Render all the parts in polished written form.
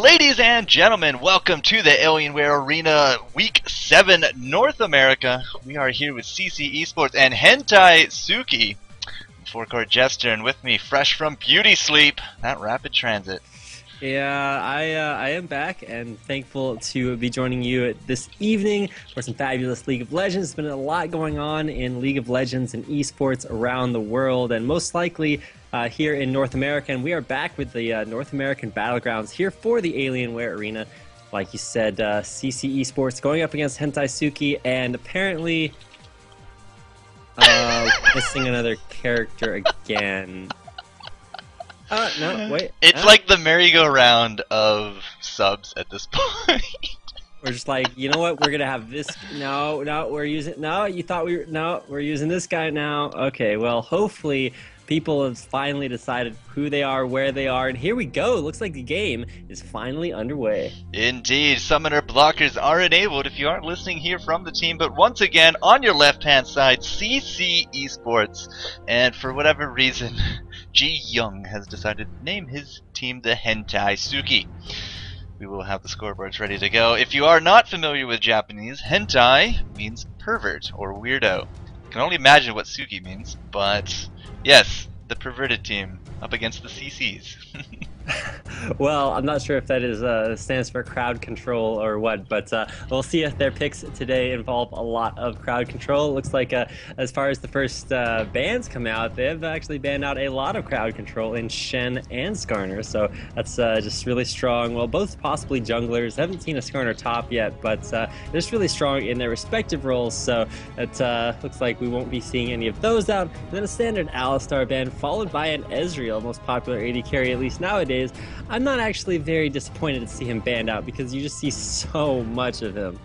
Ladies and gentlemen, welcome to the Alienware Arena Week 7 North America. We are here with ccEsports and HentaiSuki, FourCourtJester, and with me, fresh from beauty sleep, that rapid transit. Yeah, I am back and thankful to be joining you this evening for some fabulous League of Legends. There's been a lot going on in League of Legends and esports around the world, and most likely here in North America. And we are back with the North American Battlegrounds here for the Alienware Arena. Like you said, ccEsports going up against HentaiSuki, and apparently missing another character again. No, wait. It's like the merry-go-round of subs at this point. We're just like, you know what? We're gonna have this. No, we're using. No, you thought we were. No, we're using this guy now. Okay, well, hopefully people have finally decided who they are, where they are, and here we go. It looks like the game is finally underway. Indeed, summoner blockers are enabled if you aren't listening here from the team, but once again, on your left-hand side, ccEsports, and for whatever reason, G Young has decided to name his team the HentaiSuki. We will have the scoreboards ready to go. If you are not familiar with Japanese, hentai means pervert or weirdo. I can only imagine what Suki means, but yes, the perverted team up against the CCs. Well, I'm not sure if that is stands for crowd control or what, but we'll see if their picks today involve a lot of crowd control. It looks like as far as the first bans come out, they've actually banned out a lot of crowd control in Shen and Skarner, so that's just really strong. Well, both possibly junglers. Haven't seen a Skarner top yet, but they're just really strong in their respective roles, so it looks like we won't be seeing any of those out. And then a standard Alistar ban, followed by an Ezreal, most popular AD carry, at least nowadays. I'm not actually very disappointed to see him banned out because you just see so much of him.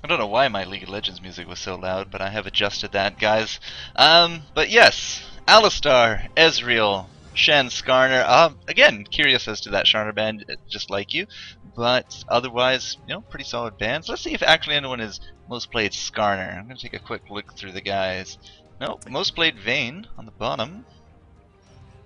I don't know why my League of Legends music was so loud, but I have adjusted that, guys. But yes, Alistar, Ezreal, Shen, Skarner. Again, curious as to that Skarner ban, just like you. But otherwise, you know, pretty solid bans. Let's see if actually anyone is most played Skarner. I'm going to take a quick look through the guys. No, most played Vayne on the bottom.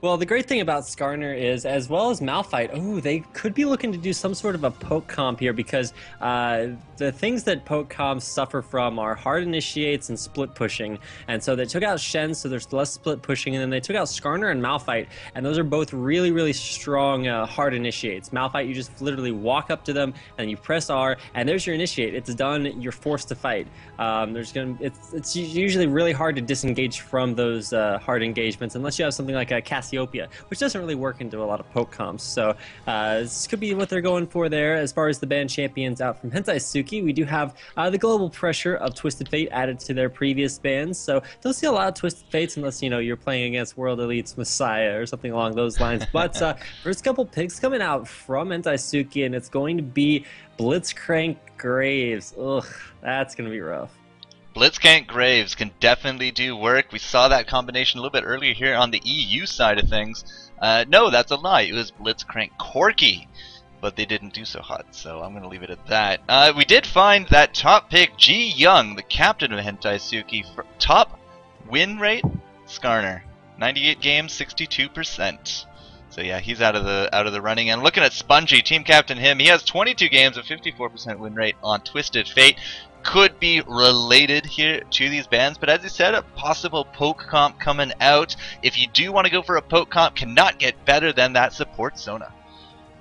Well, the great thing about Skarner is, as well as Malphite, they could be looking to do some sort of a poke comp here, because the things that poke comps suffer from are hard initiates and split pushing. And so they took out Shen, so there's less split pushing, and then they took out Skarner and Malphite, and those are both really, really strong hard initiates. Malphite, you just literally walk up to them, and you press R, and there's your initiate. It's done, you're forced to fight. It's usually really hard to disengage from those hard engagements, unless you have something like a Cassiopeia, which doesn't really work into a lot of poke comps. So this could be what they're going for there. As far as the banned champions out from HentaiSuki, we do have the global pressure of Twisted Fate added to their previous bans. So don't see a lot of Twisted Fates unless, you know, you're playing against World Elite's Messiah or something along those lines. But first couple picks coming out from HentaiSuki, and it's going to be Blitzcrank Graves. Ugh, that's going to be rough. Blitzcrank Graves can definitely do work. We saw that combination a little bit earlier here on the EU side of things. No, that's a lie. It was Blitzcrank Corki, but they didn't do so hot, so I'm going to leave it at that. We did find that top pick, G Young, the captain of HentaiSuki, for top win rate, Skarner. 98 games, 62%. So yeah, he's out of the running. And looking at Spongy, team captain him, he has 22 games, a 54% win rate on Twisted Fate. Could be related here to these bans, but as you said, a possible poke comp coming out. If you do want to go for a poke comp, cannot get better than that support Sona.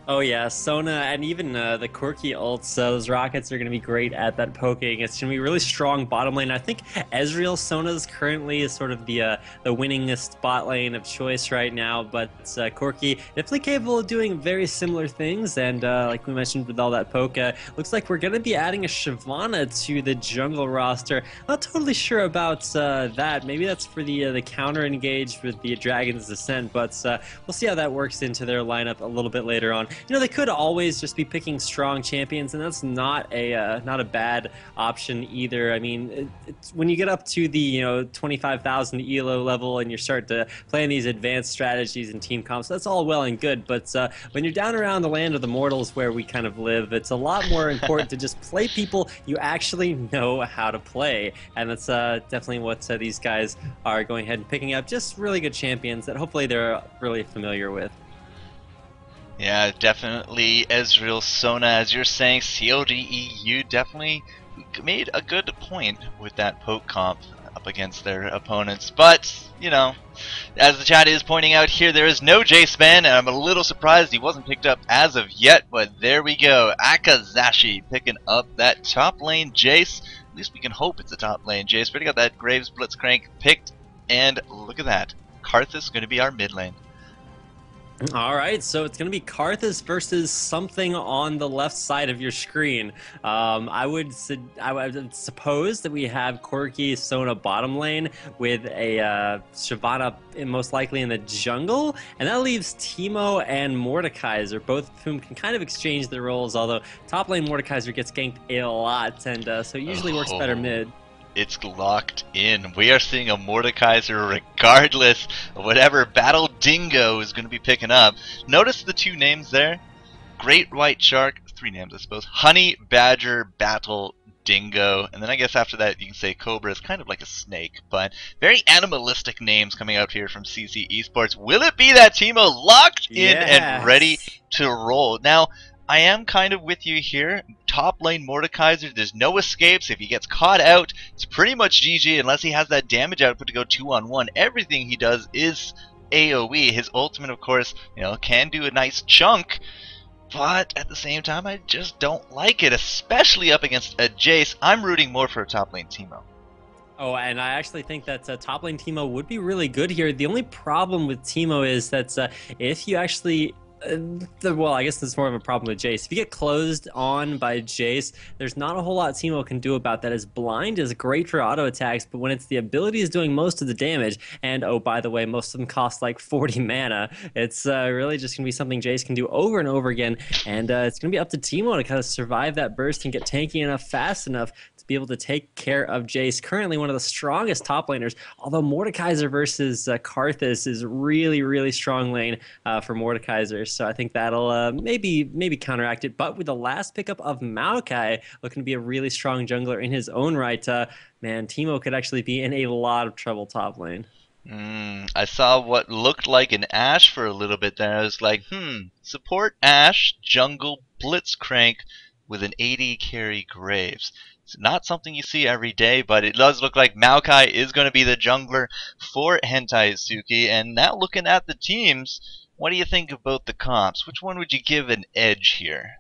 Oh yeah, Sona and even the Corki ults, those rockets are going to be great at that poking. It's going to be really strong bottom lane. I think Ezreal Sona's currently is sort of the winningest bot lane of choice right now, but Corki definitely capable of doing very similar things, and like we mentioned with all that poke, looks like we're going to be adding a Shyvana to the jungle roster. Not totally sure about that. Maybe that's for the counter engage with the Dragon's Descent, but we'll see how that works into their lineup a little bit later on. You know, they could always just be picking strong champions, and that's not a bad option either. I mean, it's when you get up to the 25,000 ELO level and you start to plan these advanced strategies and team comps, that's all well and good. But when you're down around the land of the mortals where we kind of live, it's a lot more important to just play people you actually know how to play, and that's definitely what these guys are going ahead and picking up. Just really good champions that hopefully they're really familiar with. Yeah, definitely Ezreal Sona, as you're saying, CODEU definitely made a good point with that poke comp up against their opponents. But, you know, as the chat is pointing out here, there is no Jace ban, and I'm a little surprised he wasn't picked up as of yet, but there we go. Akazashi picking up that top lane Jace. At least we can hope it's a top lane Jace. Already got that Graves Blitzcrank picked, and look at that. Karthus going to be our mid lane. All right, so it's going to be Karthus versus something on the left side of your screen. I would suppose that we have Corki Sona bottom lane with a Shyvana most likely in the jungle, and that leaves Teemo and Mordekaiser, both of whom can kind of exchange their roles, although top lane Mordekaiser gets ganked a lot, and so it usually works better mid. It's locked in. We are seeing a Mordekaiser regardless of whatever Battle Dingo is going to be picking up. Notice the two names there. Great White Shark, three names I suppose. Honey Badger Battle Dingo. And then I guess after that you can say Cobra is kind of like a snake. But very animalistic names coming out here from ccEsports. Will it be that Teemo locked in and ready to roll? Now, I am kind of with you here. Top lane Mordekaiser, there's no escapes. If he gets caught out, it's pretty much GG unless he has that damage output to go 2-on-1. Everything he does is AoE. His ultimate, of course, you know, can do a nice chunk, but at the same time, I just don't like it, especially up against a Jace. I'm rooting more for a top lane Teemo. Oh, and I actually think that top lane Teemo would be really good here. The only problem with Teemo is that if you actually... well, I guess this is more of a problem with Jace. If you get closed on by Jace, there's not a whole lot Teemo can do about that. His blind is great for auto attacks, but when it's the ability is doing most of the damage, and oh, by the way, most of them cost like 40 mana, it's really just going to be something Jace can do over and over again, and it's going to be up to Teemo to kind of survive that burst and get tanky enough fast enough to be able to take care of Jace. Currently one of the strongest top laners, although Mordekaiser versus Karthus is really, really strong lane for Mordekaiser. So I think that'll maybe counteract it. But with the last pickup of Maokai looking to be a really strong jungler in his own right, man, Teemo could actually be in a lot of trouble top lane. I saw what looked like an Ashe for a little bit there. I was like, support Ashe, jungle, Blitzcrank with an AD carry Graves. It's not something you see every day, but it does look like Maokai is going to be the jungler for HentaiSuki. And now looking at the teams, what do you think about the comps? Which one would you give an edge here?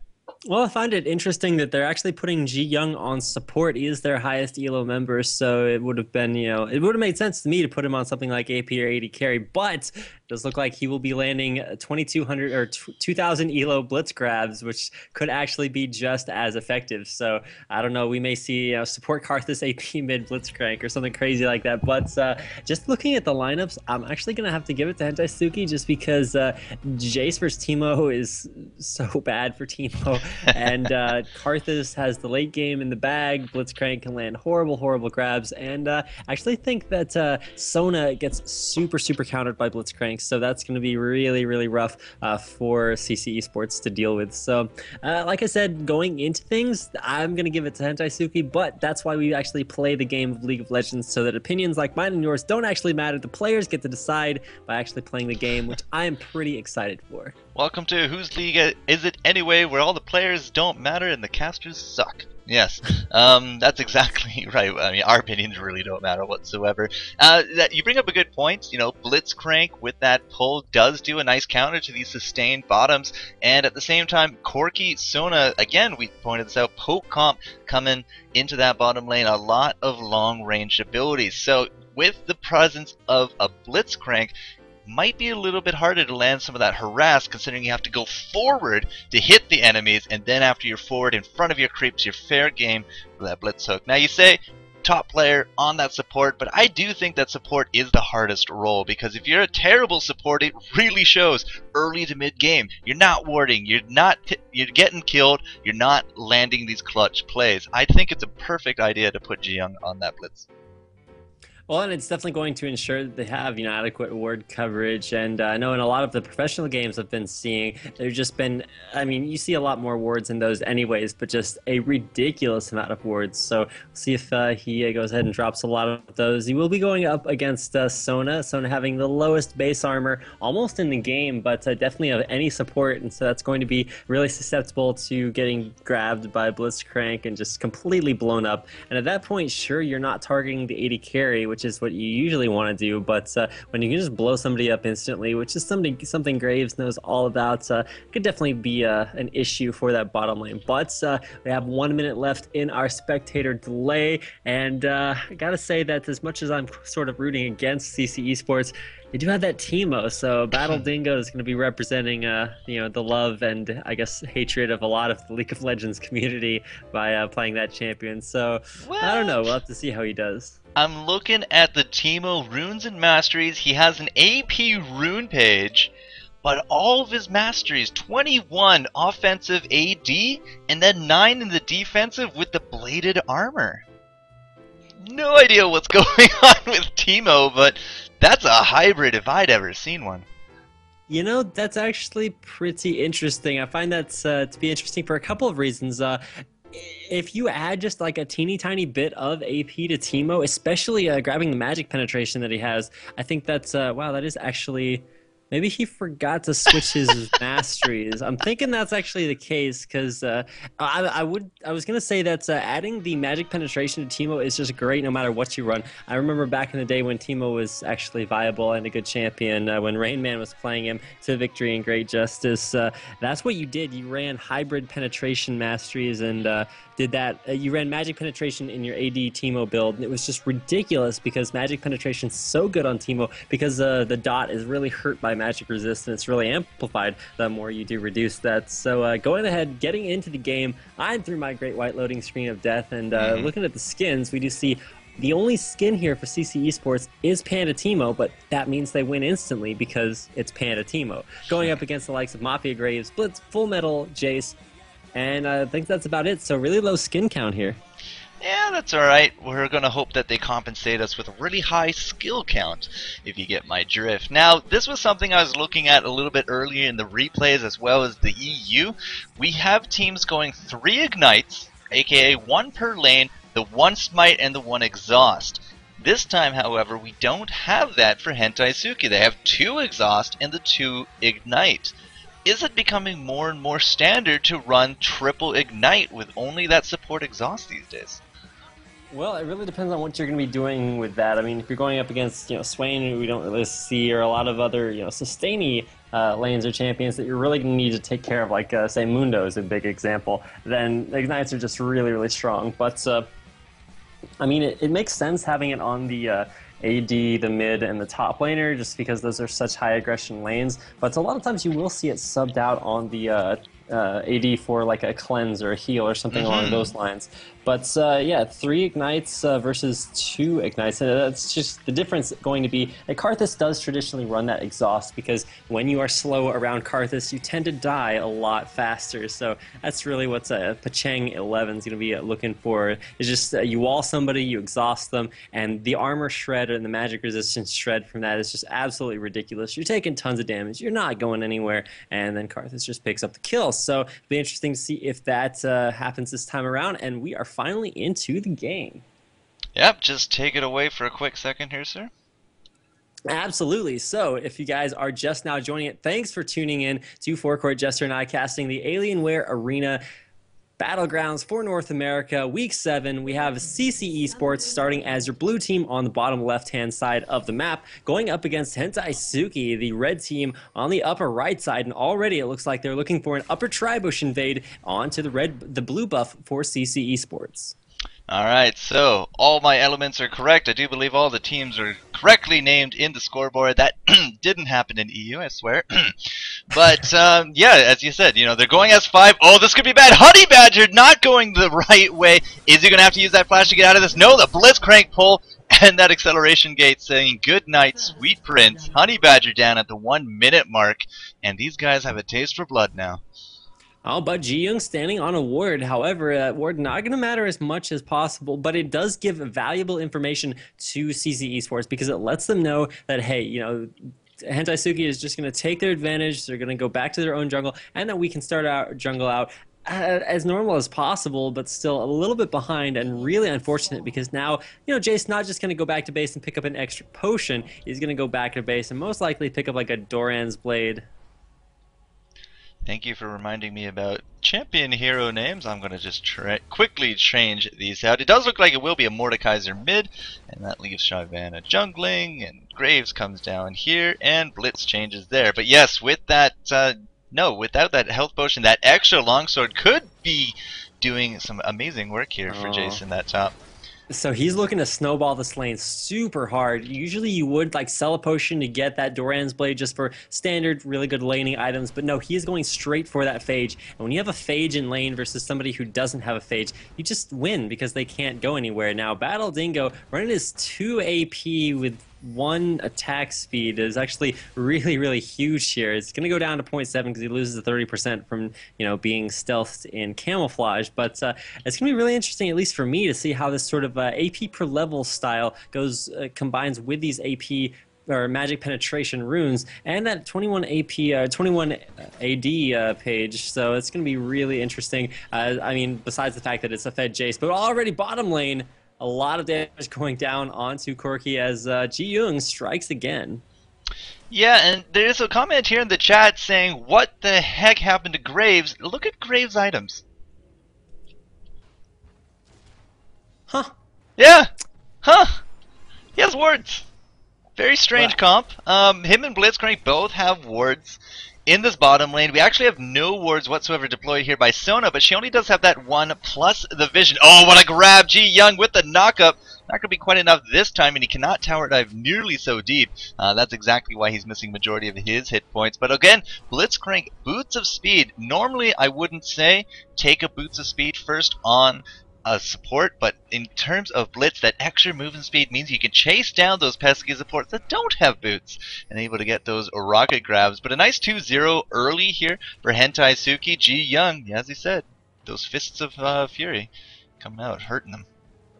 Well, I find it interesting that they're actually putting Ji Young on support. He is their highest ELO member, so it would have been, it would have made sense to me to put him on something like AP or AD carry, but it does look like he will be landing 2,200 or 2,000 ELO blitz grabs, which could actually be just as effective. So I don't know, we may see support Karthus AP mid blitzcrank or something crazy like that. But just looking at the lineups, I'm actually going to have to give it to HentaiSuki just because Jace versus Teemo is so bad for Teemo. And Karthus has the late game in the bag. Blitzcrank can land horrible grabs, and I actually think that Sona gets super countered by Blitzcrank, so that's going to be really rough for ccEsports to deal with. So like I said, going into things, I'm going to give it to HentaiSuki, but that's why we actually play the game of League of Legends, so that opinions like mine and yours don't actually matter. The players get to decide by actually playing the game, which I am pretty excited for. Welcome to Whose League Is It Anyway, where all the players don't matter and the casters suck. Yes, that's exactly right. I mean, our opinions really don't matter whatsoever. You bring up a good point. Blitzcrank with that pull does do a nice counter to these sustained bottoms, and at the same time, Corki Sona, again, we pointed this out, poke comp coming into that bottom lane, a lot of long-range abilities. So with the presence of a Blitzcrank, might be a little bit harder to land some of that harass, considering you have to go forward to hit the enemies, and then after you're forward in front of your creeps, you're fair game for that blitz hook. Now you say top player on that support, but I do think that support is the hardest role, because if you're a terrible support, it really shows early to mid game. You're not warding, you're getting killed, you're not landing these clutch plays. I think it's a perfect idea to put Ji Young on that blitz. Well, and it's definitely going to ensure that they have, adequate award coverage. And I know in a lot of the professional games I've been seeing, there's just been, I mean, you see a lot more awards in those anyways, but just a ridiculous amount of awards. So we'll see if he goes ahead and drops a lot of those. He will be going up against Sona. Sona having the lowest base armor almost in the game, but definitely of any support. And so that's going to be really susceptible to getting grabbed by Blitzcrank and just completely blown up. And at that point, sure, you're not targeting the 80 carry, which is what you usually want to do, but when you can just blow somebody up instantly, which is something Graves knows all about, could definitely be an issue for that bottom lane. But we have 1 minute left in our spectator delay, and I gotta say that as much as I'm sort of rooting against ccEsports, they do have that Teemo, so Battle Dingo is going to be representing, the love and I guess hatred of a lot of the League of Legends community by playing that champion. So I don't know. We'll have to see how he does. I'm looking at the Teemo runes and masteries. He has an AP rune page, but all of his masteries, 21 offensive AD, and then 9 in the defensive with the bladed armor. No idea what's going on with Teemo, but that's a hybrid if I'd ever seen one. That's actually pretty interesting. I find that to be interesting for a couple of reasons. If you add just like a teeny tiny bit of AP to Teemo, especially grabbing the magic penetration that he has, I think that's, wow, that is actually... Maybe he forgot to switch his masteries. I'm thinking that's actually the case because I was gonna say that adding the magic penetration to Teemo is just great no matter what you run. I remember back in the day when Teemo was actually viable and a good champion, when Rain Man was playing him to victory and great justice. That's what you did. You ran hybrid penetration masteries and did that. You ran magic penetration in your AD Teemo build, and it was just ridiculous because magic penetration is so good on Teemo because the dot is really hurt by magic resistance, really amplified the more you do reduce that. So going ahead, getting into the game, I'm through my great white loading screen of death, and looking at the skins, we do see the only skin here for ccEsports is Panda Teemo, but that means they win instantly because it's Panda Teemo. Going up against the likes of Mafia Graves, Blitz, Full Metal, Jace, and I think that's about it. So really low skin count here. Yeah, that's alright. We're going to hope that they compensate us with a really high skill count, if you get my drift. Now, this was something I was looking at a little bit earlier in the replays as well as the EU. We have teams going 3 Ignites, aka 1 per lane, the 1 Smite, and the 1 Exhaust. This time, however, we don't have that for HentaiSuki. They have 2 Exhaust and the 2 Ignite. Is it becoming more and more standard to run triple Ignite with only that support Exhaust these days? Well, it really depends on what you're going to be doing with that. I mean, if you're going up against, Swain, who we don't really see, or a lot of other, sustainy lanes or champions that you're really going to need to take care of, like, say, Mundo is a big example, then Ignites are just really, really strong. But, I mean, it makes sense having it on the AD, the mid, and the top laner, just because those are such high aggression lanes. But a lot of times you will see it subbed out on the AD for like a cleanse or a heal or something along those lines. But yeah, 3 Ignites versus 2 Ignites. That's just the difference going to be that Karthus does traditionally run that exhaust because when you are slow around Karthus, you tend to die a lot faster. So that's really what Pacheng 11 is going to be looking for. It's just you wall somebody, you exhaust them, and the armor shred and the magic resistance shred from that is just absolutely ridiculous. You're taking tons of damage, you're not going anywhere, and then Karthus just picks up the kill. So it'll be interesting to see if that happens this time around, and we are finally into the game. Yep, just take it away for a quick second here, sir. Absolutely. So if you guys are just now joining it, thanks for tuning in to FourCourtJester and I casting the Alienware Arena Battlegrounds for North America, Week 7. We have ccEsports starting as your blue team on the bottom left-hand side of the map, going up against HentaiSuki, the red team, on the upper right side. And already it looks like they're looking for an upper tribush invade onto the blue buff for ccEsports. Alright, so all my elements are correct. I do believe all the teams are correctly named in the scoreboard. That didn't happen in EU, I swear. But, yeah, as you said, they're going S5. Oh, this could be bad. Honey Badger not going the right way. Is he going to have to use that flash to get out of this? No, the Blitzcrank pull and that acceleration gate saying good night, sweet prince. Honey Badger down at the 1 minute mark. And these guys have a taste for blood now. Oh, but Ji Young standing on a ward. However, that ward not going to matter as much as possible, but it does give valuable information to ccEsports because it lets them know that, hey, HentaiSuki is just going to take their advantage. They're going to go back to their own jungle, and that we can start our jungle out as normal as possible, but still a little bit behind and really unfortunate because now, Jace not just going to go back to base and pick up an extra potion. He's going to go back to base and most likely pick up like a Doran's Blade. Thank you for reminding me about champion hero names. I'm going to just quickly change these out. It does look like it will be a Mordekaiser mid, and that leaves Shyvana jungling, and Graves comes down here, and Blitz changes there. But yes, with that, without that health potion, that extra longsword could be doing some amazing work here for Jason that top. So he's looking to snowball this lane super hard. Usually you would like sell a potion to get that Doran's Blade just for standard really good laning items, but no, he is going straight for that phage. And when you have a phage in lane versus somebody who doesn't have a phage, you just win because they can't go anywhere. Now Battle Dingo running his 2 AP with 1 attack speed is actually really, really huge here. It's going to go down to 0.7 because he loses the 30% from being stealthed in camouflage. But it's going to be really interesting, at least for me, to see how this sort of AP per level style combines with these AP or magic penetration runes and that 21 AP, 21 AD page. So it's going to be really interesting. I mean, besides the fact that it's a fed Jace, but already bottom lane. A lot of damage going down onto Corki as Ji Young strikes again. Yeah, and there's a comment here in the chat saying, what the heck happened to Graves? Look at Graves' items. Huh. Yeah. Huh. He has wards. Very strange comp. Him and Blitzcrank both have wards. In this bottom lane, we actually have no wards whatsoever deployed here by Sona, but she only does have that 1 plus the vision. Oh, what a grab! Ji Young with the knockup. Not going to be quite enough this time, and he cannot tower dive nearly so deep. That's exactly why he's missing majority of his hit points. But again, Blitzcrank, Boots of Speed. Normally, I wouldn't say take a Boots of Speed first on a support, but in terms of Blitz, that extra movement speed means you can chase down those pesky supports that don't have boots and able to get those rocket grabs. But a nice 2-0 early here for HentaiSuki. Ji Young, as he said, those fists of fury coming out, hurting them.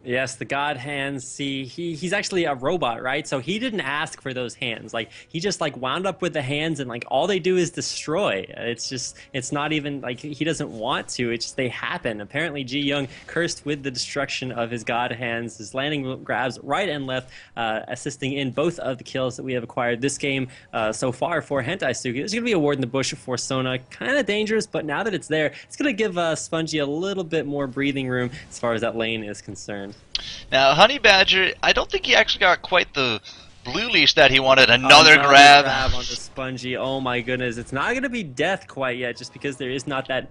Yes, the god hands. See, he's actually a robot, right? So he didn't ask for those hands. Like he just wound up with the hands, and all they do is destroy. It's not even like he doesn't want to. It's just they happen. Apparently, Ji Young cursed with the destruction of his god hands. His landing grabs right and left, assisting in both of the kills that we have acquired this game so far for HentaiSuki. There's gonna be a ward in the bush for Sona, kind of dangerous, but now that it's there, it's gonna give Spongy a little bit more breathing room as far as that lane is concerned. Now, Honey Badger, I don't think he actually got quite the blue leash that he wanted. Another grab on the Spongy. Oh my goodness. It's not going to be death quite yet just because there is not that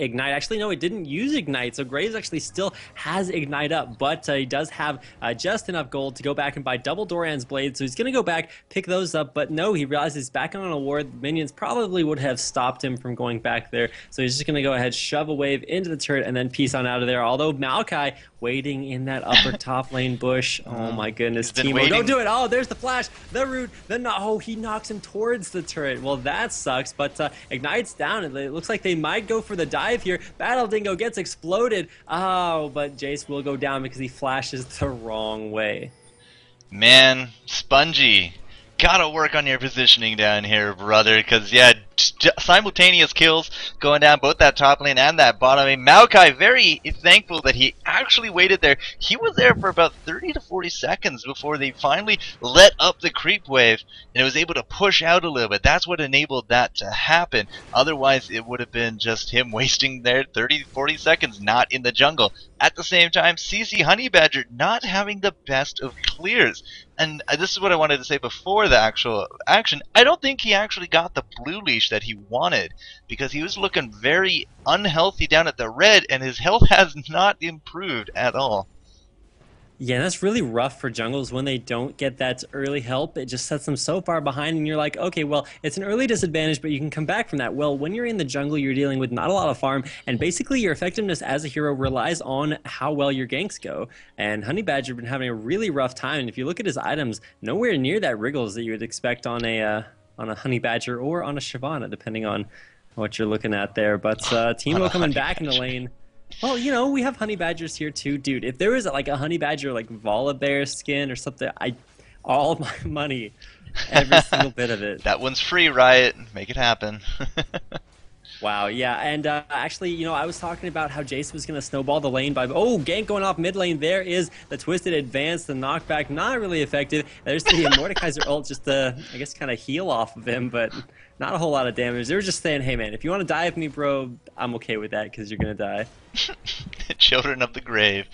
Ignite. Actually, no, it didn't use Ignite, so Graves actually still has Ignite up, but he does have just enough gold to go back and buy double Doran's Blade, so he's going to go back, pick those up, but no, he realizes back on a ward, the minions probably would have stopped him from going back there, so he's just going to go ahead, shove a wave into the turret, and then peace on out of there, although Maokai waiting in that upper top lane bush. Oh my goodness, Teemo, don't do it! Oh, there's the flash, the root, oh, he knocks him towards the turret. Well, that sucks, but Ignite's down, and it looks like they might go for the dive here. Battle Dingo gets exploded. Oh, but Jace will go down because he flashes the wrong way. Man, Spongy, gotta work on your positioning down here, brother, because, yeah, simultaneous kills going down both that top lane and that bottom lane. Maokai very thankful that he actually waited there. He was there for about 30 to 40 seconds before they finally let up the creep wave, and it was able to push out a little bit. That's what enabled that to happen. Otherwise, it would have been just him wasting there 30 to 40 seconds not in the jungle. At the same time, CC Honey Badger not having the best of clears. And this is what I wanted to say before the actual action. I don't think he actually got the blue leash that he wanted, because he was looking very unhealthy down at the red, and his health has not improved at all. Yeah, that's really rough for jungles when they don't get that early help. It just sets them so far behind, and you're like, okay, well, it's an early disadvantage, but you can come back from that. Well, when you're in the jungle, you're dealing with not a lot of farm, and basically your effectiveness as a hero relies on how well your ganks go. And Honey Badger been having a really rough time, and if you look at his items, nowhere near that Wriggles that you would expect on a Honey Badger or on a Shyvana, depending on what you're looking at there. But Teemo coming back in the lane. Well, you know, we have honey badgers here too, dude. If there was like a honey badger like Volibear skin or something, all my money, every single bit of it. That one's free, Riot. Make it happen. Wow, yeah, and actually, you know, I was talking about how Jace was going to snowball the lane by... Oh, gank going off mid lane. There is the Twisted Advance, the knockback, not really effective. There's the Mordekaiser ult just to, I guess, kind of heal off of him, but not a whole lot of damage. They were just saying, hey, man, if you want to die with me, bro, I'm okay with that because you're going to die. Children of the Grave.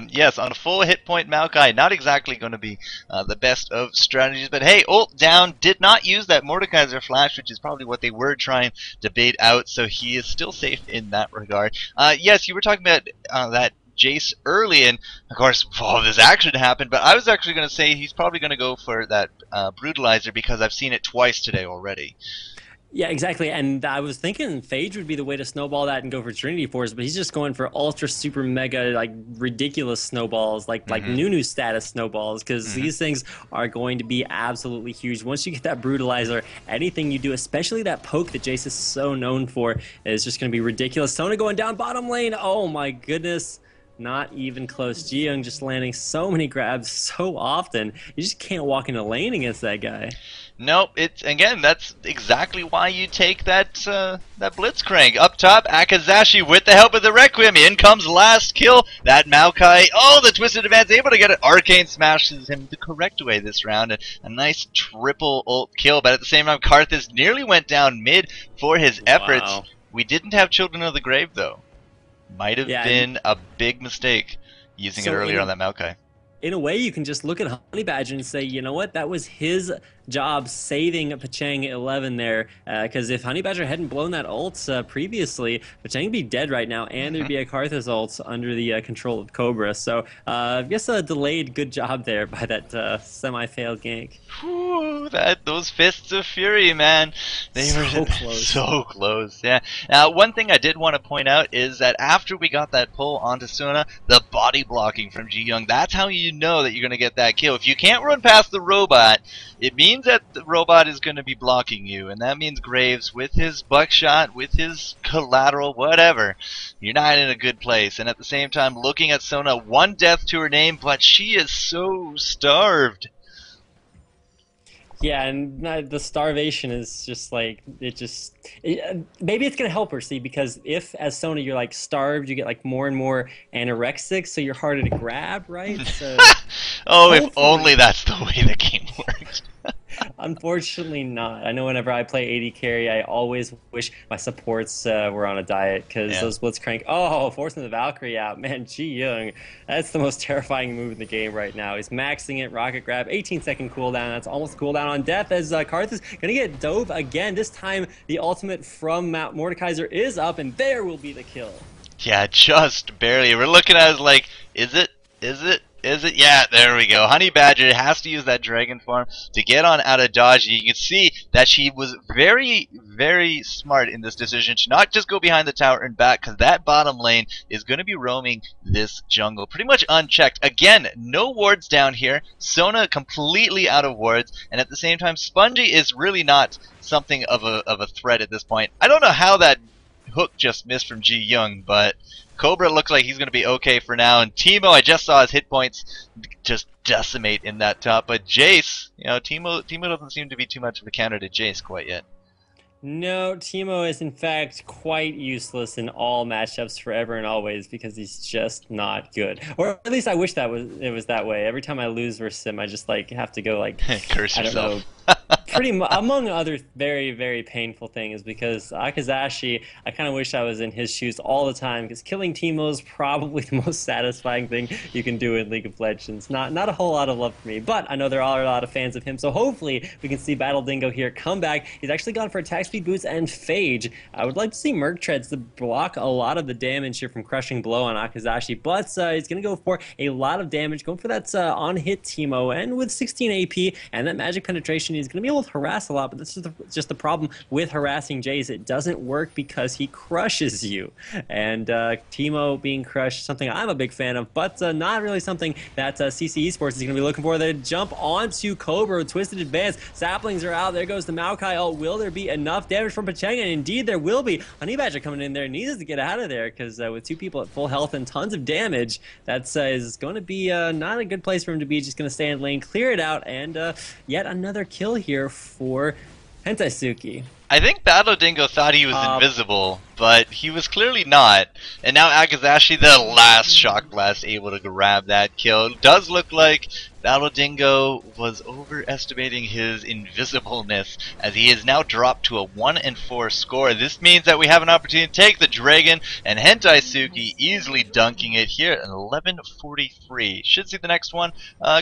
Yes, on a full hit point Maokai, not exactly going to be the best of strategies, but hey, ult down, did not use that Mordekaiser flash, which is probably what they were trying to bait out, so he is still safe in that regard. Yes, you were talking about that Jace early, and of course all of this action happened, but I was actually going to say he's probably going to go for that Brutalizer because I've seen it twice today already. Yeah, exactly. And I was thinking Phage would be the way to snowball that and go for Trinity Force, but he's just going for ultra super mega like ridiculous snowballs, like Nunu status snowballs, because these things are going to be absolutely huge. Once you get that Brutalizer, anything you do, especially that poke that Jace is so known for, is just going to be ridiculous. Sona going down bottom lane. Oh my goodness. Not even close. Jiyoung just landing so many grabs so often. You just can't walk into lane against that guy. Nope, again, that's exactly why you take that Blitzcrank. Up top, Akazashi with the help of the Requiem. In comes last kill. That Maokai, oh, the Twisted Advance, able to get it. Arcane smashes him the correct way this round. A nice triple ult kill, but at the same time, Karthus nearly went down mid for his efforts. Wow. We didn't have Children of the Grave, though. Might have been a big mistake using it earlier on that Maokai. In a way, you can just look at Honey Badger and say, you know what, that was his job saving Pachang 11 there, because if Honey Badger hadn't blown that ult previously, Pachang would be dead right now, and there'd be a Karthus ult under the control of Cobra. So I guess a delayed good job there by that semi-failed gank. Whew, those fists of fury, man. They were so close. So close, yeah. Now, one thing I did want to point out is that after we got that pull onto Suna, the body blocking from Jiyoung, that's how you know that you're going to get that kill. If you can't run past the robot, it means that the robot is going to be blocking you, and that means Graves, with his buckshot, with his collateral, whatever, you're not in a good place. And at the same time, looking at Sona, one death to her name, but she is so starved. Yeah, and the starvation is just like, maybe it's going to help her, see, because if, as Sona, you're like starved, you get like more and more anorexic, so you're harder to grab, right? So, oh, if only that's the way the game works. Unfortunately not. I know whenever I play AD carry, I always wish my supports were on a diet, because those Blitzcrank, forcing the Valkyrie out, man, Jiyoung, that's the most terrifying move in the game right now. He's maxing it, rocket grab, 18-second cooldown, that's almost cooldown on death, as Karthus gonna get dove again. This time, the ultimate from Mordekaiser is up, and there will be the kill. Yeah, just barely. We're looking at it like, is it? Yeah, there we go. Honey Badger has to use that dragon form to get on out of dodge. You can see that she was very, very smart in this decision to not just go behind the tower and back, because that bottom lane is going to be roaming this jungle pretty much unchecked. Again, no wards down here. Sona completely out of wards, and at the same time, Spongy is really not something of a threat at this point. I don't know how that hook just missed from Jiyoung, but Cobra looks like he's going to be okay for now, and Teemo, I just saw his hit points just decimate in that top, but Jace, Teemo doesn't seem to be too much of a counter to Jace quite yet. No, Teemo is in fact quite useless in all matchups forever and always, because he's just not good. Or at least I wish it was that way. Every time I lose versus him, I just like have to go like curse yourself. Among other very, very painful things, because Akazashi, I kind of wish I was in his shoes all the time, because killing Teemo is probably the most satisfying thing you can do in League of Legends. Not a whole lot of love for me, but I know there are a lot of fans of him, so hopefully we can see Battle Dingo here come back. He's actually gone for attack speed boost and Phage. I would like to see Merc Treads to block a lot of the damage here from Crushing Blow on Akazashi, but he's going to go for a lot of damage, going for that on-hit Teemo, and with 16 AP and that magic penetration, he's going to be able to harass a lot, but this is just the problem with harassing Jace. It doesn't work because he crushes you. And Teemo being crushed, something I'm a big fan of, but not really something that ccEsports is going to be looking for. They jump onto Cobra with Twisted Advance. Saplings are out. There goes the Maokai ult. Will there be enough damage from Pachanga? And indeed, there will be. Honey Badger coming in there needs to get out of there because with 2 people at full health and tons of damage, that is going to be not a good place for him to be. Just going to stay in lane, clear it out, and yet another kill here for HentaiSuki. I think Battle Dingo thought he was invisible, but he was clearly not. And now Akazashi, the last Shock Blast, able to grab that kill. It does look like Battle Dingo was overestimating his invisibleness, as he is now dropped to a 1-4 score. This means that we have an opportunity to take the Dragon, and HentaiSuki easily dunking it here at 11:43. Should see the next one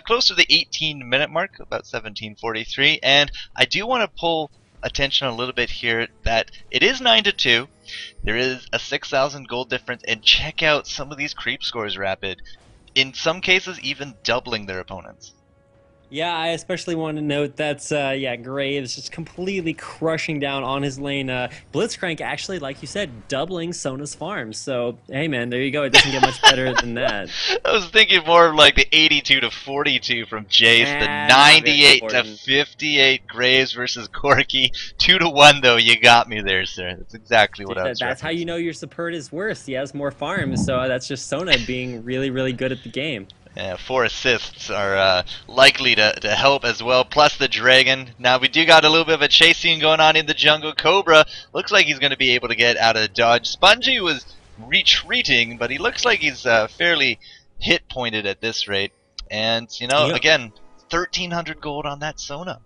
close to the 18-minute mark, about 17:43. And I do want to pull attention a little bit here that it is 9-2. There is a 6,000 gold difference, and check out some of these creep scores, Rapid. In some cases, even doubling their opponents. Yeah, I especially want to note that, Graves just completely crushing down on his lane. Blitzcrank actually, like you said, doubling Sona's farm. So, hey man, there you go. It doesn't get much better than that. I was thinking more of like the 82-42 from Jace, the 98-58 Graves versus Corki. 2-1 though, you got me there, sir. That's exactly what I was That's how you know your support is worse. He has more farms, so that's just Sona being really, really good at the game. Yeah, 4 assists are likely to help as well, plus the Dragon. Now we do got a little bit of a chase scene going on in the jungle. Cobra looks like he's going to be able to get out of dodge. Spongy was retreating, but he looks like he's fairly hit pointed at this rate. And, you know, again, 1,300 gold on that Sona.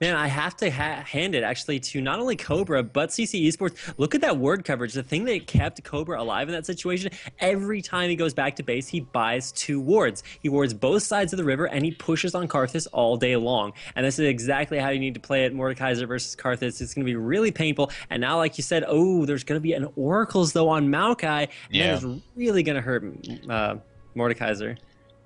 Man, I have to hand it actually to not only Cobra, but ccEsports. Look at that word coverage. The thing that kept Cobra alive in that situation, every time he goes back to base, he buys 2 wards. He wards both sides of the river, and he pushes on Karthus all day long. And this is exactly how you need to play it, Mordekaiser versus Karthus. It's going to be really painful. And now, like you said, there's going to be an Oracles, though, on Maokai. Yeah. That is really going to hurt Mordekaiser.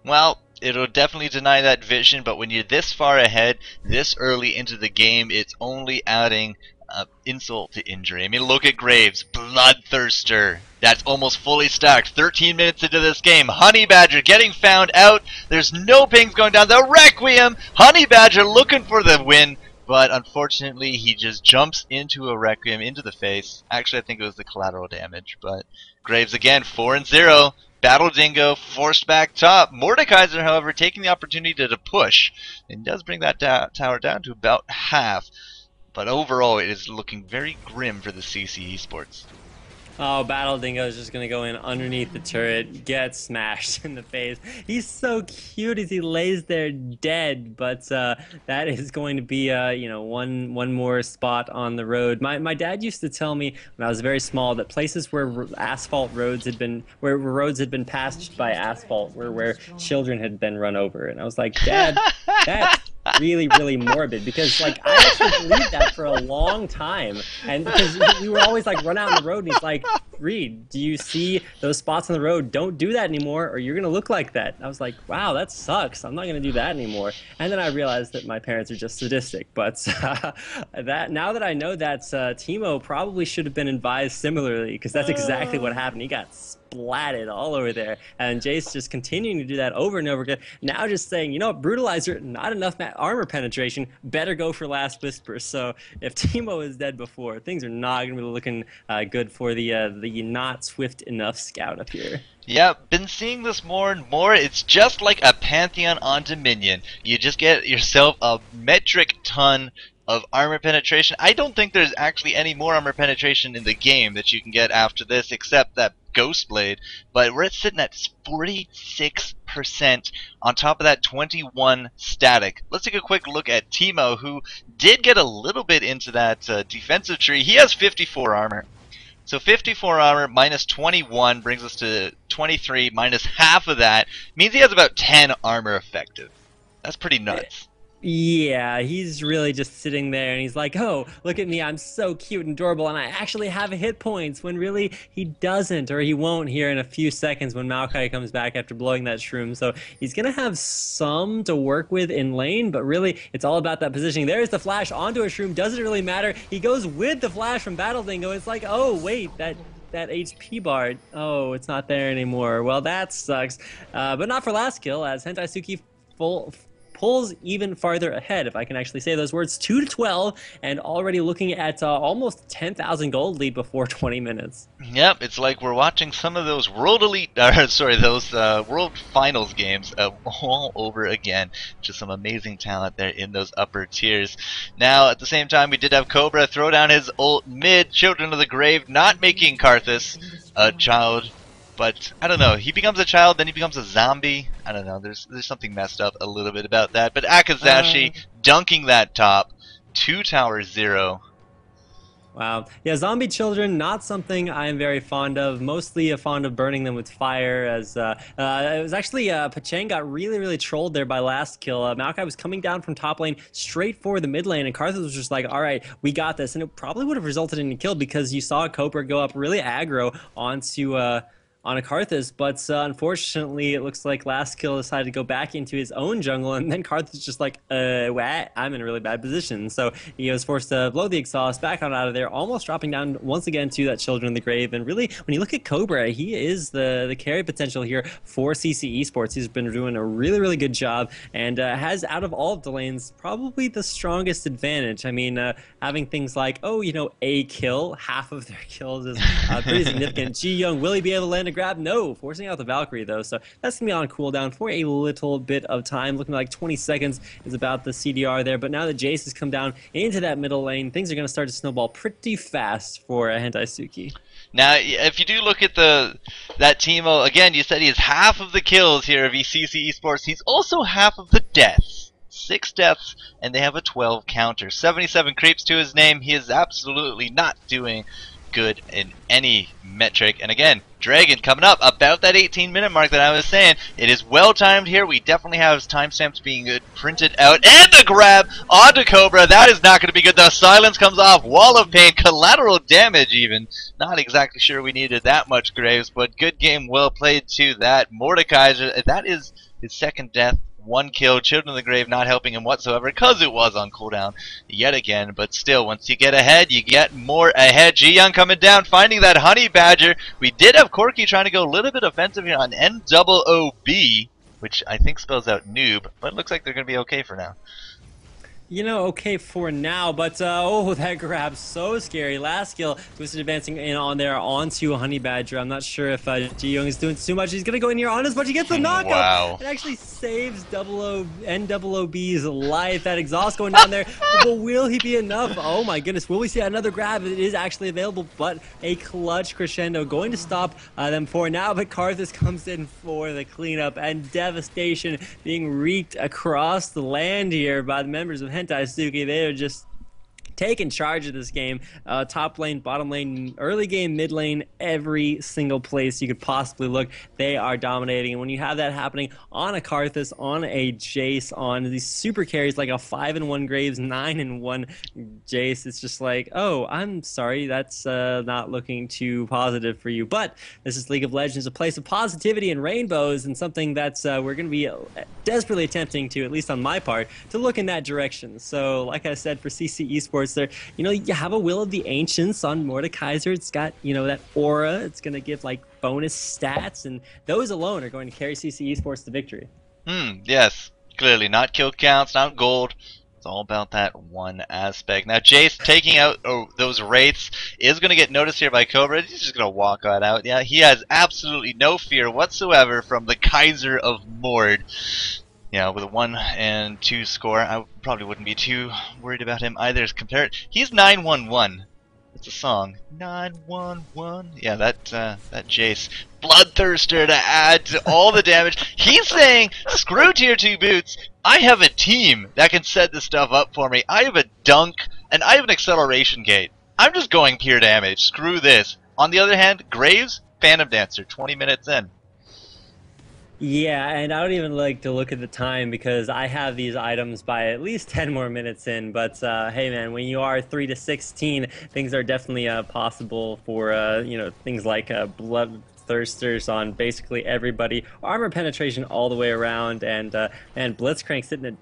Well, it'll definitely deny that vision, but when you're this far ahead, this early into the game, it's only adding insult to injury. I mean, look at Graves, Bloodthirster. That's almost fully stacked. 13 minutes into this game, Honey Badger getting found out. There's no pings going down. The Requiem, Honey Badger looking for the win, but unfortunately, he just jumps into a Requiem into the face. Actually, I think it was the collateral damage, but Graves again, 4-0. Battle Dingo forced back top. Mordekaiser, however, taking the opportunity to push, and does bring that tower down to about half. But overall, it is looking very grim for the ccEsports. Oh, Battle Dingo is just going to go in underneath the turret, get smashed in the face. He's so cute as he lays there dead, but that is going to be, one more spot on the road. My dad used to tell me when I was very small that places where roads had been passed by asphalt were where children had been run over. And I was like, Dad, that's really, really morbid, because like I actually believed that for a long time, and because we were always like run out on the road, and he's like, Reed, do you see those spots on the road? Don't do that anymore, or you're gonna look like that. And I was like, wow, that sucks. I'm not gonna do that anymore. And then I realized that my parents are just sadistic. But now that I know that, Teemo probably should have been advised similarly, because that's exactly what happened. He got splatted all over there, and Jace just continuing to do that over and over again. Now just saying, Brutalizer, not enough armor penetration, better go for Last Whisper. So if Teemo is dead before, things are not going to be looking good for the not swift enough scout up here. Yeah, been seeing this more and more. It's just like a Pantheon on Dominion. You just get yourself a metric ton of armor penetration. I don't think there's actually any more armor penetration in the game that you can get after this, except that Ghost Blade, but we're sitting at 46% on top of that 21 static. Let's take a quick look at Teemo, who did get a little bit into that defensive tree. He has 54 armor. So 54 armor minus 21 brings us to 23, minus half of that means he has about 10 armor effective. That's pretty nuts. Yeah, he's really just sitting there and he's like, oh, look at me, I'm so cute and adorable, and I actually have hit points, when really he doesn't, or he won't here in a few seconds when Maokai comes back after blowing that shroom. So he's going to have some to work with in lane, but really it's all about that positioning. There's the flash onto a shroom, doesn't really matter. He goes with the flash from Battle Dingo. It's like, oh, wait, that HP bar, oh, it's not there anymore. Well, that sucks. But not for last kill, as HentaiSuki pulls even farther ahead, if I can actually say those words, 2-12, and already looking at almost 10,000 gold lead before 20 minutes. Yep, it's like we're watching some of those World Elite, those World Finals games all over again. Just some amazing talent there in those upper tiers. Now, at the same time, we did have Cobra throw down his ult mid, Children of the Grave, not making Karthus a child. But I don't know. He becomes a child, then he becomes a zombie. I don't know. There's something messed up a little bit about that. But Akazashi dunking that top, 2 towers 0. Wow. Yeah, zombie children, not something I'm very fond of. Mostly fond of burning them with fire. As it was actually Pachang got really trolled there by last kill. Maokai was coming down from top lane straight for the mid lane, and Karthus was just like, all right, we got this. And it probably would have resulted in a kill because you saw Cobra go up really aggro on a Karthus, but unfortunately it looks like last kill decided to go back into his own jungle, and then Karthus just like, what? I'm in a really bad position. So he was forced to blow the exhaust back on out of there, almost dropping down once again to that Children of the Grave. And really, when you look at Cobra, he is the carry potential here for ccEsports. He's been doing a really good job, and has, out of all of the lanes, probably the strongest advantage. I mean, having things like, a kill, half of their kills is pretty significant. Ji Young, will he be able to land a grab? No, forcing out the Valkyrie though, so that's gonna be on cooldown for a little bit of time. Looking like 20 seconds is about the CDR there, but now that Jace has come down into that middle lane, things are gonna start to snowball pretty fast for HentaiSuki. Now, if you do look at that Teemo, again, you said he has half of the kills here of ccEsports. He's also half of the deaths. 6 deaths, and they have a 12 counter. 77 creeps to his name. He is absolutely not doing good in any metric. And again, Dragon coming up about that 18-minute mark that I was saying. It is well timed here. We definitely have timestamps being printed out. And the grab onto Cobra. That is not going to be good. The silence comes off. Wall of pain. Collateral damage even. Not exactly sure we needed that much, Graves, but good game well played to that. Mordekaiser, that is his second death. 1 kill, Children of the Grave not helping him whatsoever because it was on cooldown yet again. But still, once you get ahead, you get more ahead. Ji Young coming down, finding that Honey Badger. We did have Corki trying to go a little bit offensive here on NOOB, which I think spells out noob, but it looks like they're going to be okay for now. Okay for now, but oh, that grab, so scary. Last kill, Twisted advancing in on there onto Honey Badger. I'm not sure if Ji Young is doing too much. He's going to go in here on us, but he gets the knockup. Wow. It actually saves NOOB's life. That exhaust going down there, but will he be enough? Oh my goodness, will we see another grab? It is actually available, but a clutch crescendo going to stop them for now, but Karthus comes in for the cleanup, and devastation being wreaked across the land here by the members of HentaiSuki. They are just taking charge of this game. Top lane, bottom lane, early game, mid lane, every single place you could possibly look, they are dominating. And when you have that happening on a Karthus, on a Jace, on these super carries like a 5-1 Graves, 9-1 Jace, it's just like, oh, I'm sorry, that's not looking too positive for you. But this is League of Legends, a place of positivity and rainbows, and something that's we're going to be desperately attempting to, at least on my part, to look in that direction. So, like I said, for ccEsports, there, you have a Will of the Ancients on Mordekaiser. It's got, that aura. It's going to give, like, bonus stats, and those alone are going to carry ccEsports to victory. Yes. Clearly, not kill counts, not gold. It's all about that one aspect. Now, Jace taking out those Wraiths is going to get noticed here by Cobra. He's just going to walk on out. Yeah, he has absolutely no fear whatsoever from the Kaiser of Mord. Yeah, with a 1 and 2 score, I probably wouldn't be too worried about him either. He's 911. It's a song. 911. Yeah, that Jace. Bloodthirster to add to all the damage. He's saying, screw tier 2 boots. I have a team that can set this stuff up for me. I have a dunk, and I have an acceleration gate. I'm just going pure damage. Screw this. On the other hand, Graves, Phantom Dancer, 20 minutes in. Yeah, and I don't even like to look at the time because I have these items by at least 10 more minutes in. But hey, man, when you are 3 to 16, things are definitely possible for things like bloodthirsters on basically everybody, armor penetration all the way around, and Blitzcrank sitting at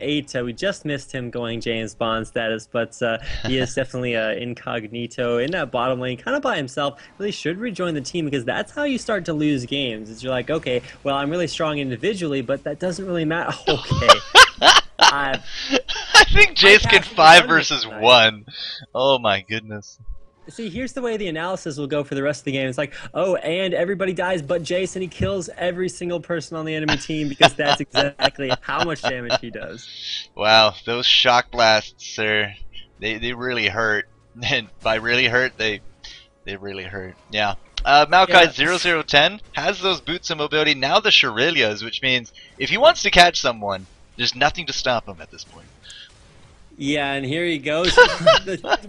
008. We just missed him going James Bond status, but he is definitely incognito in that bottom lane, kind of by himself. Really should rejoin the team because that's how you start to lose games. Is you're like, okay, well, I'm really strong individually, but that doesn't really matter. Okay. I think Jace can 5 versus 1. Oh my goodness. See, here's the way the analysis will go for the rest of the game. It's like, oh, and everybody dies but Jace, and he kills every single person on the enemy team because that's exactly how much damage he does. Wow, those shock blasts, sir, they really hurt. And by really hurt, they really hurt. Yeah. Maokai 0010 has those boots of mobility, now the Shurilias, which means if he wants to catch someone, there's nothing to stop him at this point. Yeah, and here he goes.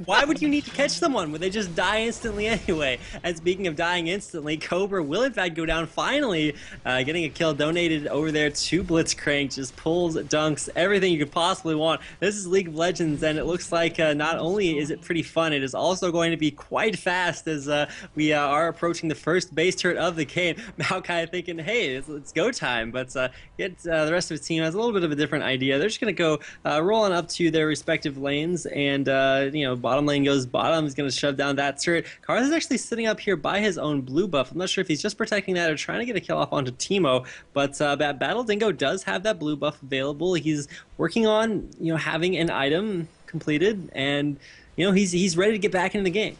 Why would you need to catch someone? Would they just die instantly anyway? And speaking of dying instantly, Cobra will in fact go down finally, getting a kill donated over there to Blitzcrank. Just pulls, dunks, everything you could possibly want. This is League of Legends, and it looks like not only is it pretty fun, it is also going to be quite fast as we are approaching the first base turret of the game. Maokai thinking, hey, it's go time, but yet the rest of his team has a little bit of a different idea. They're just going to go rolling up to their respective lanes, and bottom lane goes bottom. He's going to shove down that turret. Karth is actually sitting up here by his own blue buff. I'm not sure if he's just protecting that or trying to get a kill off onto Teemo, but Battle Dingo does have that blue buff available. He's working on having an item completed, and he's ready to get back into the game.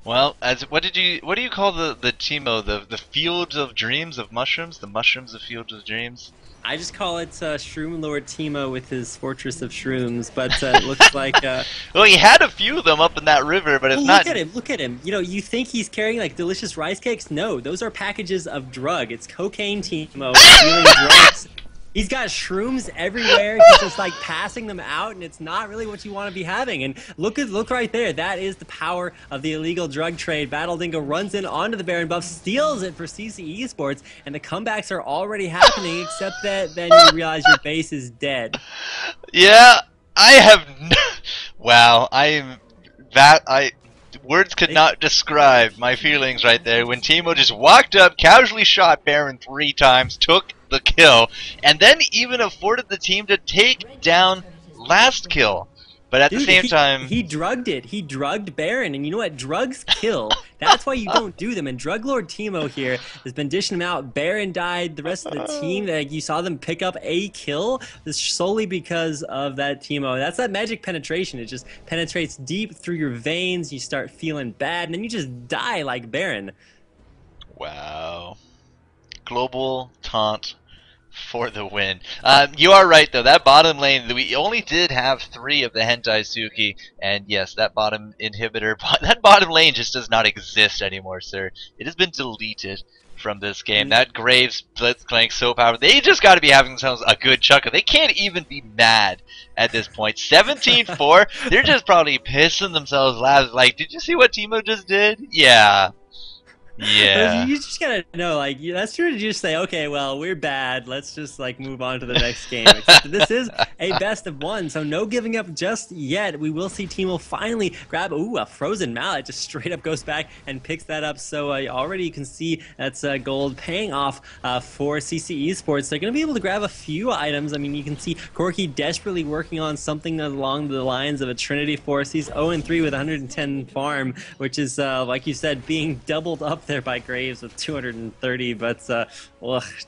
Well, what do you call the Teemo, the fields of dreams of mushrooms, the mushrooms of fields of dreams? I just call it Shroom Lord Teemo with his Fortress of Shrooms, but it looks like... well, he had a few of them up in that river, but it's not... Look at him. You think he's carrying, like, delicious rice cakes? No, those are packages of drug. It's cocaine Teemo stealing drugs. He's got shrooms everywhere. He's just like passing them out, and it's not really what you want to be having. And look right there. That is the power of the illegal drug trade. Battle Dingo runs in onto the Baron buff, steals it for ccEsports, and the comebacks are already happening. Except that then you realize your base is dead. Yeah, I have. Wow, words could not describe my feelings right there when Teemo just walked up, casually shot Baron 3 times, took the kill, and then even afforded the team to take down last kill. But at the same time... He drugged it. He drugged Baron, and you know what? Drugs kill. That's why you don't do them. And Drug Lord Teemo here has been dishing them out. Baron died. The rest of the team, you saw them pick up a kill solely because of that Teemo. That's that magic penetration. It just penetrates deep through your veins. You start feeling bad, and then you just die like Baron. Wow. Global taunt for the win. You are right though, that bottom lane, we only did have 3 of the HentaiSuki, and yes, that bottom inhibitor, that bottom lane just does not exist anymore, sir. It has been deleted from this game. That Graves Blitzcrank so powerful. They just got to be having themselves a good chuckle. They can't even be mad at this point. 17-4, they're just probably pissing themselves laughing. Like, did you see what Teemo just did? Yeah. Yeah. You just gotta know, like, that's true to just say, okay, well, we're bad. Let's just, like, move on to the next game. Except this is a best of 1, so no giving up just yet. We will see Teemo finally grab, a frozen mallet. Just straight up goes back and picks that up. So already you can see that's gold paying off for ccEsports. They're going to be able to grab a few items. I mean, you can see Corki desperately working on something along the lines of a Trinity Force. He's 0-3 with 110 farm, which is, like you said, being doubled up there by Graves with 230, but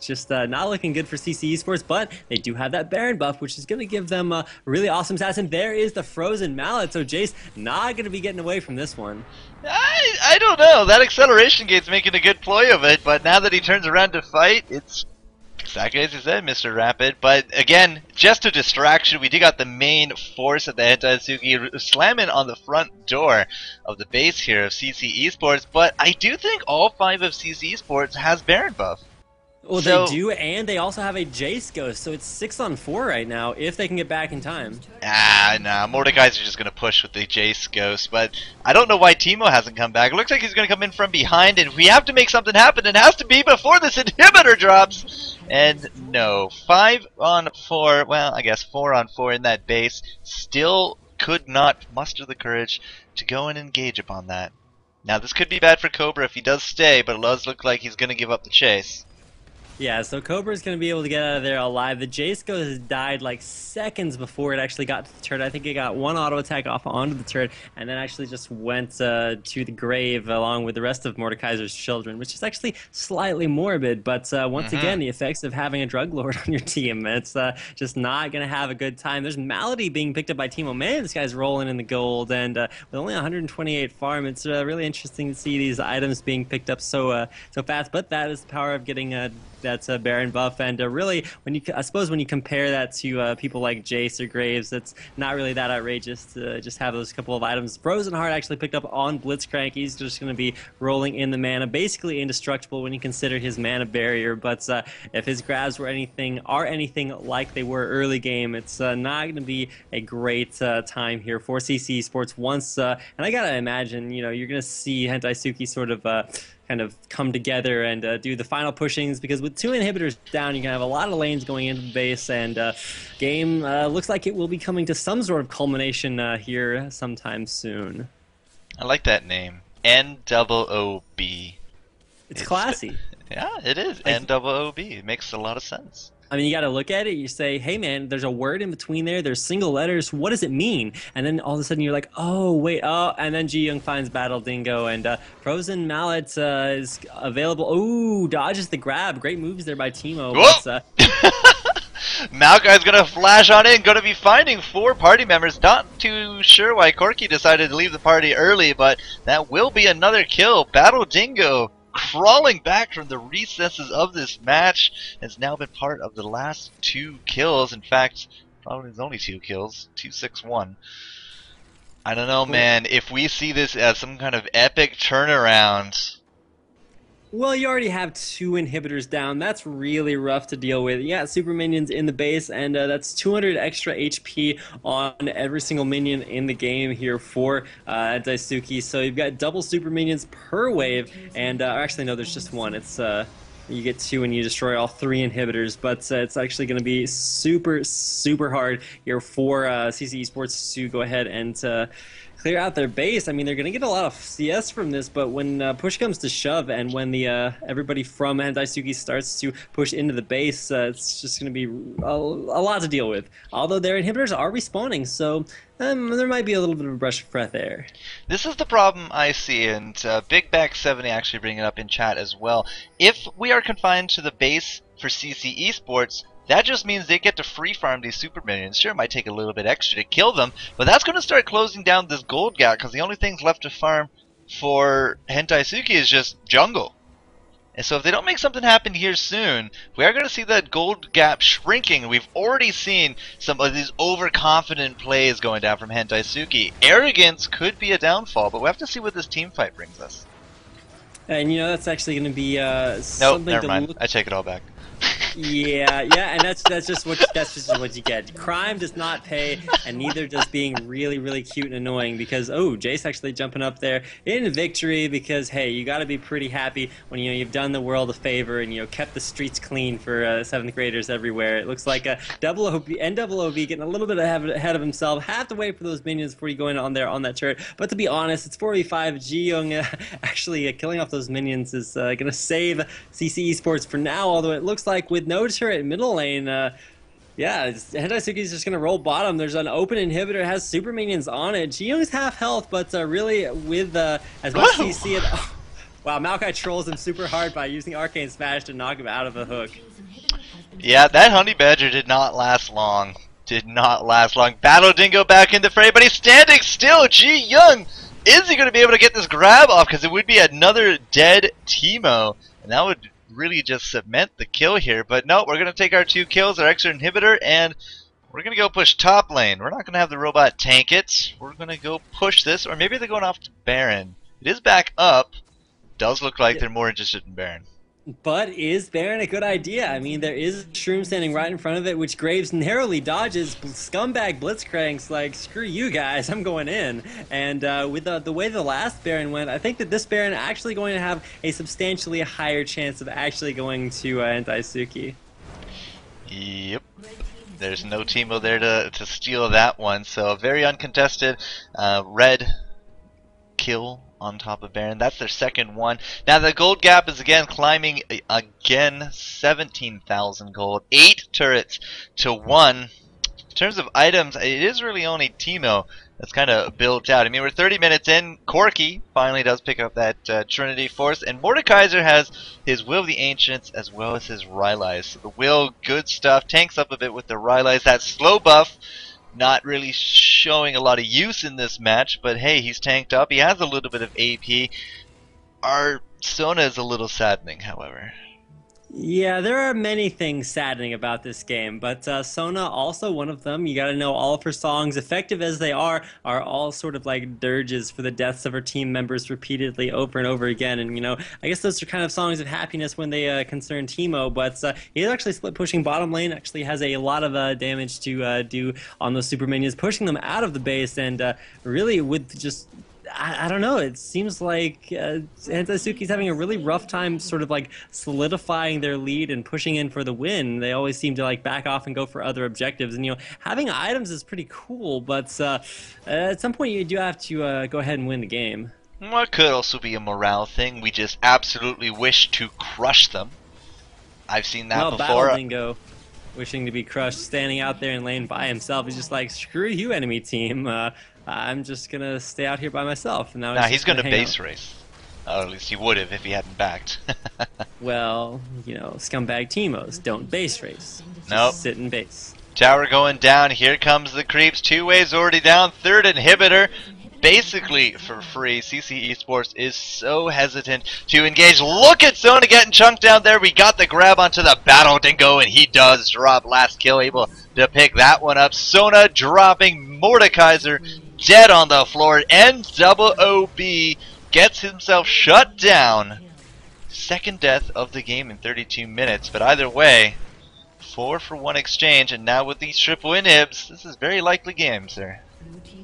just not looking good for ccEsports, but they do have that Baron buff, which is going to give them really awesome stats, and there is the frozen mallet, so Jace not going to be getting away from this one. I don't know, that acceleration gate's making a good ploy of it, but now that he turns around to fight, it's exactly as you said, Mr. Rapid. But again, just a distraction. We do got the main force of the HentaiSuki slamming on the front door of the base here of ccEsports. But I do think all 5 of ccEsports has Baron buff. Well, they So, do, and they also have a Jace Ghost, so it's 6-on-4 right now if they can get back in time. nah, Mordekaiser just going to push with the Jace Ghost, but I don't know why Teemo hasn't come back. It looks like he's going to come in from behind, and we have to make something happen. It has to be before this inhibitor drops. And no, 5-on-4, well, I guess 4-on-4 in that base, still could not muster the courage to go and engage upon that. Now, this could be bad for Cobra if he does stay, but it does look like he's going to give up the chase. Yeah, so Cobra's going to be able to get out of there alive. The Jace Ghost died like seconds before it actually got to the turret. I think it got one auto attack off onto the turret and then actually just went to the grave along with the rest of Mordekaiser's children, which is actually slightly morbid. But once again, the effects of having a drug lord on your team, it's just not going to have a good time. There's Malady being picked up by Teemo. Man, this guy's rolling in the gold, and with only 128 farm, it's really interesting to see these items being picked up so fast. But that is the power of getting that's a Baron buff, and really, I suppose when you compare that to people like Jace or Graves, that's not really that outrageous to just have those couple of items. Frozen Heart actually picked up on Blitzcrank. He's just going to be rolling in the mana, basically indestructible when you consider his mana barrier. But if his grabs are anything like they were early game, it's not going to be a great time here for ccEsports. Once, and I gotta imagine, you're going to see HentaiSuki sort of kind of come together and do the final pushings, because with 2 inhibitors down, you can have a lot of lanes going into the base, and game looks like it will be coming to some sort of culmination here sometime soon. I like that name, NOOB. It's classy. Yeah, it is. NOOB. It makes a lot of sense. I mean, you got to look at it. You say, hey, man, there's a word in between there. There's single letters. What does it mean? And then all of a sudden you're like, oh, wait, oh. And then Ji Young finds Battle Dingo, and Frozen Mallet is available. Ooh, dodges the grab. Great moves there by Teemo. Maokai's going to flash on in. Going to be finding 4 party members. Not too sure why Corki decided to leave the party early, but that will be another kill. Battle Dingo, crawling back from the recesses of this match, has now been part of the last 2 kills. In fact, probably there's only 2 kills. 2-6-1. I don't know, man. If we see this as some kind of epic turnaround. Well, you already have 2 inhibitors down. That's really rough to deal with. You got super minions in the base, and that's 200 extra HP on every single minion in the game here for HentaiSuki. So you've got double super minions per wave, and actually no, there's just 1. It's you get 2 and you destroy all 3 inhibitors, but it's actually going to be super, super hard here for ccEsports to go ahead and clear out their base. I mean, they're going to get a lot of CS from this, but when push comes to shove, and when the everybody from HentaiSuki starts to push into the base, it's just going to be a lot to deal with. Although their inhibitors are respawning, so there might be a little bit of a brush of breath there. This is the problem I see, and Big Back 70 actually bringing it up in chat as well. If we are confined to the base for ccEsports, that just means they get to free farm these super minions. Sure, it might take a little bit extra to kill them, but that's going to start closing down this gold gap, because the only things left to farm for HentaiSuki is just jungle. And so if they don't make something happen here soon, we are going to see that gold gap shrinking. We've already seen some of these overconfident plays going down from HentaiSuki. Arrogance could be a downfall, but we have to see what this team fight brings us. And that's actually going to be nope, never mind. I take it all back. Yeah, and that's just what you get. Crime does not pay, and neither does being really, really cute and annoying. Because Jace actually jumping up there in victory. Because hey, you got to be pretty happy when you've done the world a favor and kept the streets clean for 7th graders everywhere. It looks like NOOB getting a little bit ahead of himself. Have to wait for those minions before you go in on that turret. But to be honest, it's 4v5. Ji Young actually killing off those minions is going to save ccEsports for now. Although it looks like with no turret middle lane, yeah, HentaiSuki is just going to roll bottom. There's an open inhibitor, has super minions on it. Ji Young's half health, but really with as much as you see it... Oh, wow, Maokai trolls him super hard by using Arcane Smash to knock him out of the hook. Yeah, that Honey Badger did not last long. Battle Dingo back in the fray, but he's standing still. Ji Young, is he going to be able to get this grab off? Because it would be another dead Teemo, and that would really just cement the kill here. But no, we're going to take our 2 kills, our extra inhibitor, and we're going to go push top lane. We're not going to have the robot tank it. We're going to go push this, or maybe they're going off to Baron. It is back up. Does look like they're more interested in Baron. But is Baron a good idea? I mean, there is a shroom standing right in front of it, which Graves narrowly dodges. Scumbag Blitzcrank's like, screw you guys, I'm going in. And with the way the last Baron went, I think that this Baron actually going to have a substantially higher chance of actually going to HentaiSuki. Yep. There's no Teemo there to steal that one, so very uncontested. Red kill on top of Baron. That's their second one. Now the gold gap is again climbing again, 17,000 gold. 8 turrets to 1. In terms of items, it is really only Teemo that's kind of built out. I mean, we're 30 minutes in. Corki finally does pick up that Trinity Force, and Mordekaiser has his Will of the Ancients as well as his Rylai's. So the Will, good stuff. Tanks up a bit with the Rylai's. That slow buff not really showing a lot of use in this match, but hey, he's tanked up. He has a little bit of AP. Our Sona is a little saddening, however. Yeah, there are many things saddening about this game, but Sona also one of them. You got to know all of her songs, effective as they are all sort of like dirges for the deaths of her team members repeatedly over and over again. And I guess those are kind of songs of happiness when they concern Teemo. But he's actually split pushing bottom lane. Actually has a lot of damage to do on those super minions, pushing them out of the base, and really with just. I don't know. It seems like HentaiSuki's having a really rough time sort of like solidifying their lead and pushing in for the win. They always seem to like back off and go for other objectives. And, having items is pretty cool, but at some point you do have to go ahead and win the game. Well, it could also be a morale thing. We just absolutely wish to crush them. I've seen that before. Battle Dingo, wishing to be crushed, standing out there in lane by himself. He's just like, screw you, enemy team. I'm just going to stay out here by myself. And now he's going to base race. Or at least he would have if he hadn't backed. Well, scumbag Teemos don't base race. Nope. Sit and base. Tower going down. Here comes the creeps. 2 waves already down. Third inhibitor. Basically for free. ccEsports is so hesitant to engage. Look at Sona getting chunked down there. We got the grab onto the Battle Dingo, and he does drop last kill, able to pick that one up. Sona dropping Mordekaiser dead on the floor, and double OB gets himself shut down. Second death of the game in 32 minutes, but either way, 4-for-1 exchange, and now with these triple inhibs, this is very likely game, sir.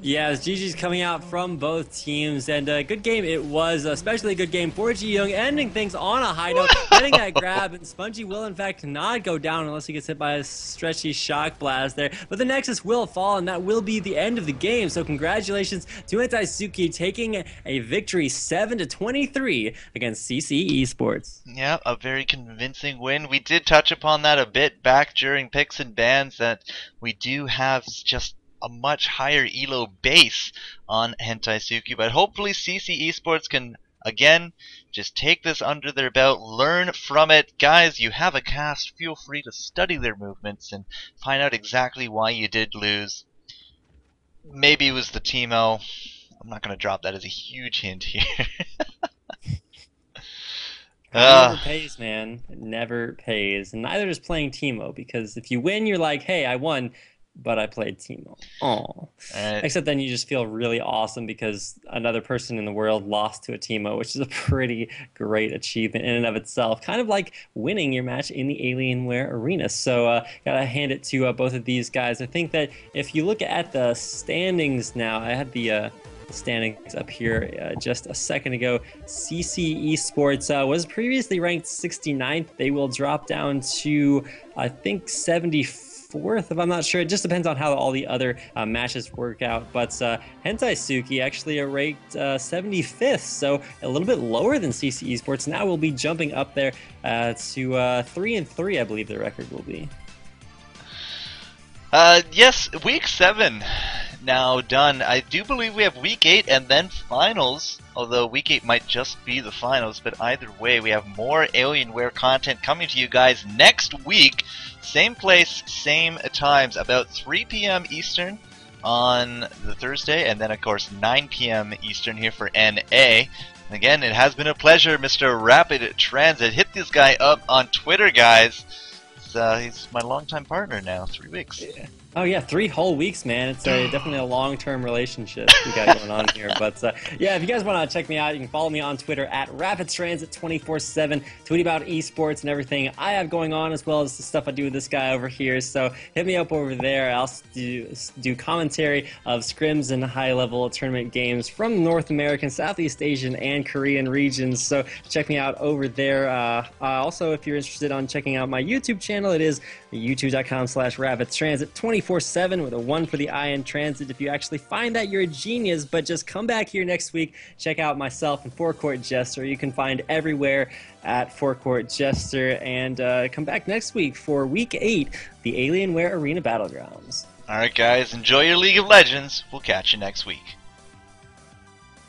Yeah, GG's coming out from both teams, and a good game it was, especially a good game for Ji Young, ending things on a high note, getting that grab, and Spongy will in fact not go down unless he gets hit by a stretchy shock blast there, but the Nexus will fall, and that will be the end of the game, so congratulations to HentaiSuki taking a victory 7-23 against ccEsports. Yeah, a very convincing win. We did touch upon that a bit back during picks and bans, that we do have just a much higher elo base on HentaiSuki, but hopefully ccEsports can again just take this under their belt, learn from it. Guys, you have a cast, feel free to study their movements and find out exactly why you did lose. Maybe it was the Teemo. I'm not going to drop that as a huge hint here. It never pays, man. It never pays. And neither does playing Teemo, because if you win, you're like, hey, I won, but I played Teemo. Oh, except then you just feel really awesome because another person in the world lost to a Teemo, which is a pretty great achievement in and of itself. Kind of like winning your match in the Alienware arena. So gotta hand it to both of these guys. I think that if you look at the standings now, I had the standings up here just a second ago. ccEsports was previously ranked 69th. They will drop down to, I think, 74th, if I'm not sure. It just depends on how all the other matches work out. But HentaiSuki actually ranked 75th, so a little bit lower than ccEsports. Now we'll be jumping up there to 3-3, I believe the record will be. Yes, week 7 now done. I do believe we have week 8 and then finals, although week 8 might just be the finals, but either way we have more Alienware content coming to you guys next week. Same place, same times, about 3 p.m. Eastern on the Thursday, and then of course 9 p.m. Eastern here for NA. Again, it has been a pleasure, Mr. Rapid Transit. Hit this guy up on Twitter, guys. He's my longtime partner now, 3 weeks. Oh yeah, 3 whole weeks, man. It's definitely a long-term relationship we got going on here. But yeah, if you guys want to check me out, you can follow me on Twitter at RapidTransit247, tweet about esports and everything I have going on, as well as the stuff I do with this guy over here. So hit me up over there. I also do commentary of scrims and high-level tournament games from North American, Southeast Asian, and Korean regions. So check me out over there. Also, if you're interested on checking out my YouTube channel, it is youtube.com/RapidTransit247 with a 1 for the I in transit. If you actually find that, you're a genius, but just come back here next week, check out myself and FourCourtJester. You can find everywhere at FourCourtJester, and come back next week for Week 8, the Alienware Arena Battlegrounds. Alright guys, enjoy your League of Legends. We'll catch you next week.